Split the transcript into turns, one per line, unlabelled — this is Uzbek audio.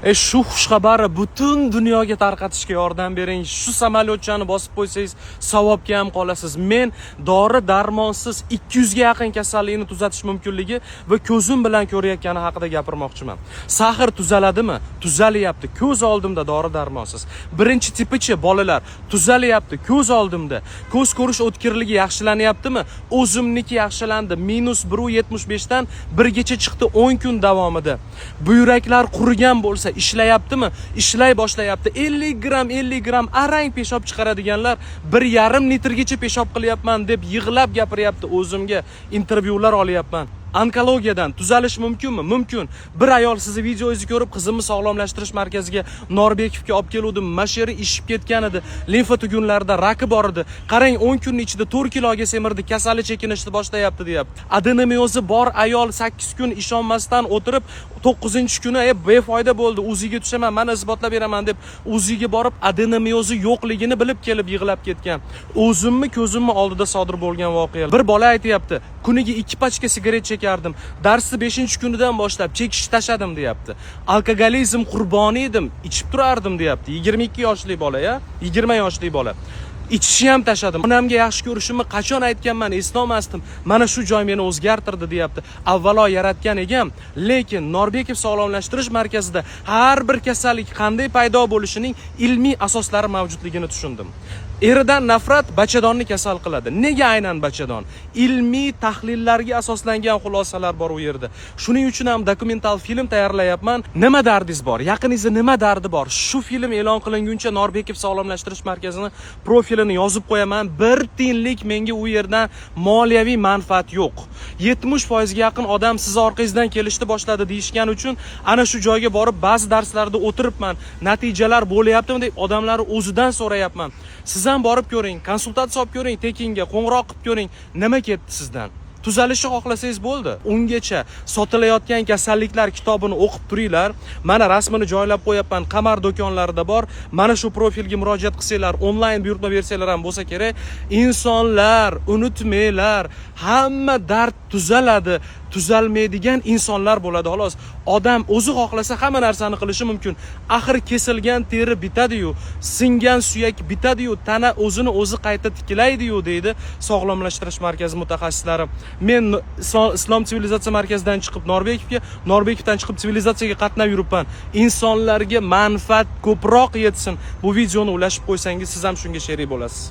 Shu xushxabarni butun dunyoga tarqatishga yordam bering. Shu samolyotchani bosib qo'ysangiz, savobga ham qolasiz. Men dori darmonsiz 200 ga yaqin kasallikni tuzatish mumkinligi va ko'zim bilan ko'rayotgani haqida gapirmoqchiman. Sahr tuzaladimi? Tuzalyapti. Ko'z oldimda dori darmonsiz. Birinchi tipichi bolalar tuzalyapti. Ko'z oldimda. Ko'z ko'rish o'tkirligi yaxshilanyaptimi? O'zimniki yaxshilandi. -1.75 dan 1 gacha chiqdi 10 kun davomida. Buyraklar qurigan bo'lsa ishlayaptimi? Ishlay boshlayapti. 50 gram arang peshob chiqaradiganlar 1,5 litrgacha peshob qilyapman deb yig'lab gapiryapti. O'zimga intervyular olyapman. Onkologiyadan tuzalish mumkinmi? Mumkin. Bir ayol sizni videoingizni ko'rib, qizimni sog'lomlashtirish markaziga Norbekovga olib keluvdim. Masheri ishib ketgan edi. Limfa tugunlarida raki bor edi. Qarang, 10 kunning ichida 4 kiloga semirdi, kasali chekinishni boshlayapti, deyapti. Adenomiozi bor ayol 8 kun ishonmasdan o'tirib, 9-kuni befoyda bo'ldi. O'ziga tushaman, mana isbotlab beraman deb o'ziga borib adenomiozi yo'qligini bilib kelib yig'lab ketgan. O'zimni ko'zimni oldida sodir bo'lgan voqea. Bir bola aytayapti, kuniga 2 pachka sigaret chekardim. Darsni 5-kunidan boshlab chekishni tashladim, deyapti. Alkogolizm qurboni edim, ichib turardim, deyapti. 22 yoshli bola, 20 yoshli bola. Ichishni ham tashladim. Onamga yaxshi ko'rishimni qachon aytganman, eslolmasdim. Mana shu joy meni o'zgartirdi, deyapti. Avvalo yaratgan egam, lekin Norbekov sog'lomlashtirish markazida har bir kasallik qanday paydo bo'lishining ilmiy asoslari mavjudligini tushundim. Eridan nafrat bachadonni kasal qiladi. Nega aynan bachadon? Ilmiy tahlillarga asoslangan xulosalar bor u yerda. Shuning uchun ham dokumental film tayyorlayapman. Nima dardingiz bor? Yaqiningizda nima dardi bor? Shu film e'lon qilinguncha Norbekov sog'lomlashtirish markazini profilini yozib qo'yaman. Bir tiyinlik menga u yerdan moliyaviy manfaat yo'q. 70% ga yaqin odam siz orqangizdan kelishni boshladi deyishgan uchun ana shu joyga borib ba'zi darslarda o'tiribman. Natijalar bo'layaptimi deb odamlar o'zidan so'rayapman. Siz ham borib ko'ring, konsultatsiya olib ko'ring, tekinga qo'ng'iroq qilib ko'ring, nima ketdi sizdan? Tuzalishni xohlasangiz bo'ldi. Ungacha sotilayotgan kasalliklar kitobini o'qib turinglar. Mana rasmini joylab qo'yapman, qamar do'konlarida bor. Mana shu profilga murojaat qilsanglar, onlayn buyurtma bersanglar ham bo'lsa kerak. Insonlar, unutmanglar, hamma dard tuzaladi. Tuzalmaydigan insonlar bo'ladi, xolos. Odam o'zi xohlasa hamma narsani qilishi mumkin. Axir kesilgan teri bitadi-yu, singan suyak bitadi-yu, tana o'zini o'zi qayta tiklaydi-yu, deydi sog'lomlashtirish markazi mutaxassislari. Men Islom sivilizatsiya markazidan chiqib Norbekovga, Norbekovdan chiqib sivilizatsiyaga qatnab yuribman. Insonlarga manfaat ko'proq yetsin. Bu videoni ulashib qo'ysangiz, siz ham shunga sherik bo'lasiz.